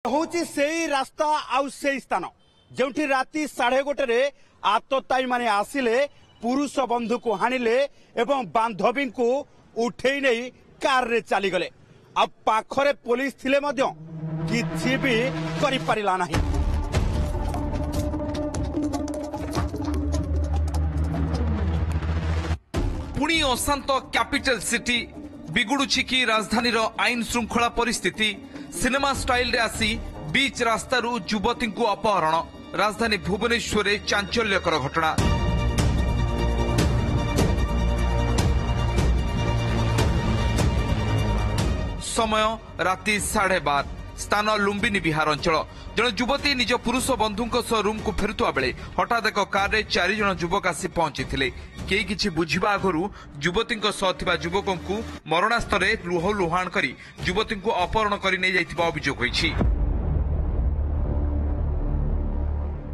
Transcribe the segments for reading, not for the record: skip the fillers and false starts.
हूँ से रास्ता आउ से स्थान जो राति 1:30 आतताई माने आसिले पुरुष बंधु को हाणिले एवं बांधवी को उठे नहीं कार रे चली गले। अब पाखरे पुलिस थिले मध्य किछि भी करि परिला नाही। पुणी अशांत कैपिटल सिटी बिगुड़ुछि कि राजधानी आईन श्रृंखला परिस्थिति। सिनेमा स्टाइल रे आसी बीच रास्तारू युवती को अपहरण। राजधानी भुवनेश्वर में चांचल्यकर घटना। समय राति 12:30 स्थान लुम्बिनी विहार अंचल। जन युवती निज पुरुष बंधुों सह रूम को फेरुवा बेले हठात एक कार रे 4 जन युवक आसी पहुंची केही किछि बुझिबा आगरू युवती सह थिबा युवकों को मरणास्त्र लुह लुहाण करी युवती को अपहरण करि नै जाइथिबा अभियोग होइछि।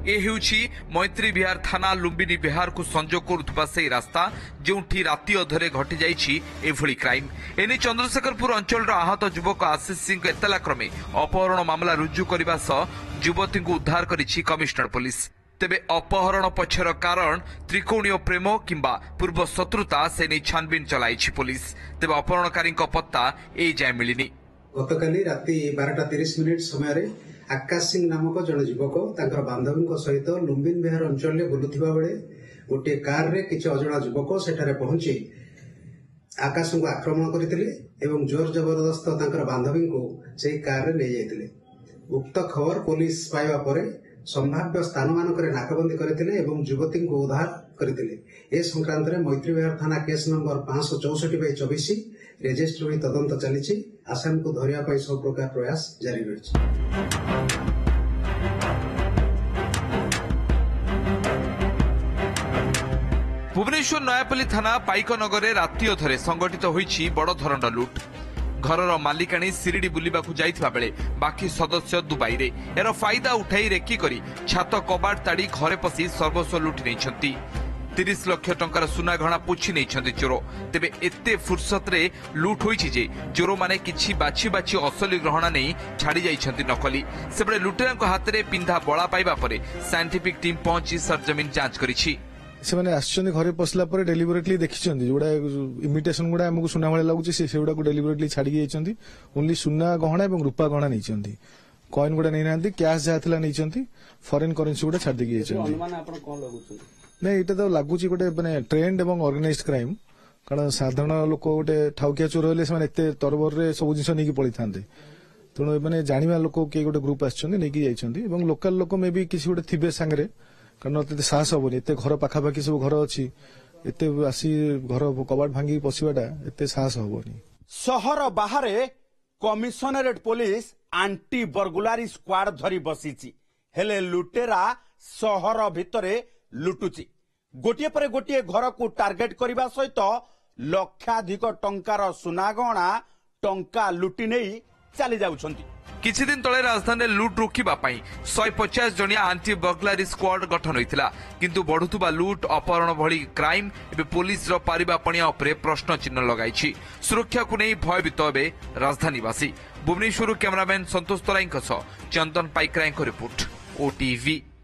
ए हेउछि मैत्री विहार थाना लुम्बिनी विहार को संजोग करुवा से रास्ता जोठी राति अधरे घटी जाइछि एभली क्राइम। एने चंद्रशेखरपुर अंचल आहत युवक आशीष सिंह एतला क्रमे अपहरण मामला रुजु करने सह युवती को उद्धार करिछि कमिश्नर पुलिस। तेबे अपहरण पछर कारण त्रिकोणीय प्रेम किंबा पूर्व शत्रुता से नहीं छानबीन चलाइछि पुलिस। तेबे अपहरणकारी पत्ता ए जाय मिलिनी। गतकाली राति 12:30 समय आकाश सिंह नामक जन युवक तांकर बांधवी सहित लुम्बिन विहार अंचल बुलुवा बेले गोटे कार रे किछि अजणा युवक सेठारे पहुंची आकाश को आक्रमण करथिले एवं जोर जबरदस्त तांकर बांधवी को सेही कार रे ले जाइथिले। उक्त खबर पुलिस पाइबा परे संभाव्य स्थान मानकरे नाकाबंदी करथिले एवं युवती को उद्धार करथिले। ए संक्रांत रे मैत्री विहार थाना केस नंबर 564/24 रेजिस्टर होई तदंत चलिछि। आसामी को धरिया पाई सब प्रकार प्रयास जारी रहिछि। भुवनेश्वर नयापल्ली थाना पाइकनगर राति अधरे संगठित होइछि बड़ धरणर लुट। घरर मालिकाणी सिरिडी बुलिबाकू जाइथिबा बेले बाकी सदस्य दुबई रे एरो फायदा उठाई रेकी करी छात कबाड़ ताड़ी घरे पसी सर्वस्व लुटि नैछंती। 30 लाख टंकार सुना गहना पुछि नैछंती चोर। तेबे एते फुर्सत रे लुट होइछि जे चोर माने किछि बाछि बाछि असली गहना नै छाड़ी जाइछंती नकली। सेबडे लुटेरांक हाथ रे पिंधा बळा पाइबा परे साइंटिफिक टीम पहुंची सरजमीन जांच करिछि। से माने आछन घरे पसला पर डेलिबरेटली देखिछंती जोडा इमिटेशन गुडा हमकु सुना भले लागुछि सेगुडा को डेलिबरेटली छाडी जाइछंती। ओनली सुना गहना एवं रूपा गहना नैछंती। कॉइन गुडा नै नांती कैश जाथिला नैछंती। फॉरेन करेंसी गुडा छाडी जाइछंती। अनुमान आपण कोन लागुछि नै एटा तो लागुछि गोटे माने ट्रेंड एवं ऑर्गेनाइज्ड क्राइम। कारण साधारण लोक गोटे ठाउकिया चोर होले से माने एते तरबर रे सब जिंस नेकी पळि थांते। तणो माने जानिबा लोक के गोटे ग्रुप आछंती नेकी जाइछंती एवं लोकल लोक मे भी किसी गोटे थिबे संगरे। कारण एते साहस होबनी एते घर पाखापाखि सब घर अछि एते आसी घर कबाड़ भांगी पसिबाटा एते साहस होबनी। शहर बाहर कमिशनरेट पुलिस आंटी बर्गुलारी स्क्वाड धरी बसीची हेले लुटेरा शहर भितरे लुटुची। गोटे पर गोटे घर को टार्गेट करने सहित लक्षाधिक टंकार सुना गहना टंका लुटि नहीं चली जाउछंती। किछि दिन तले राजधानी लुट रोकिबा पई 150 जणिया आंटी बर्गलारी स्क्वाड गठन होइतिला। किंतु बढ़ुतुबा लुट अपहरण भली क्राइम एबे पुलिस रो पारिबा पणिया उपरे प्रश्न चिन्ह लगाइछि। सुरक्षा को नै भयभीत हेबे राजधानीवासी। भुवनेश्वर कैमरामैन संतोष तराईଙ୍କ सह चंदन पाइकराईଙ୍କ रिपोर्ट ओटीवी।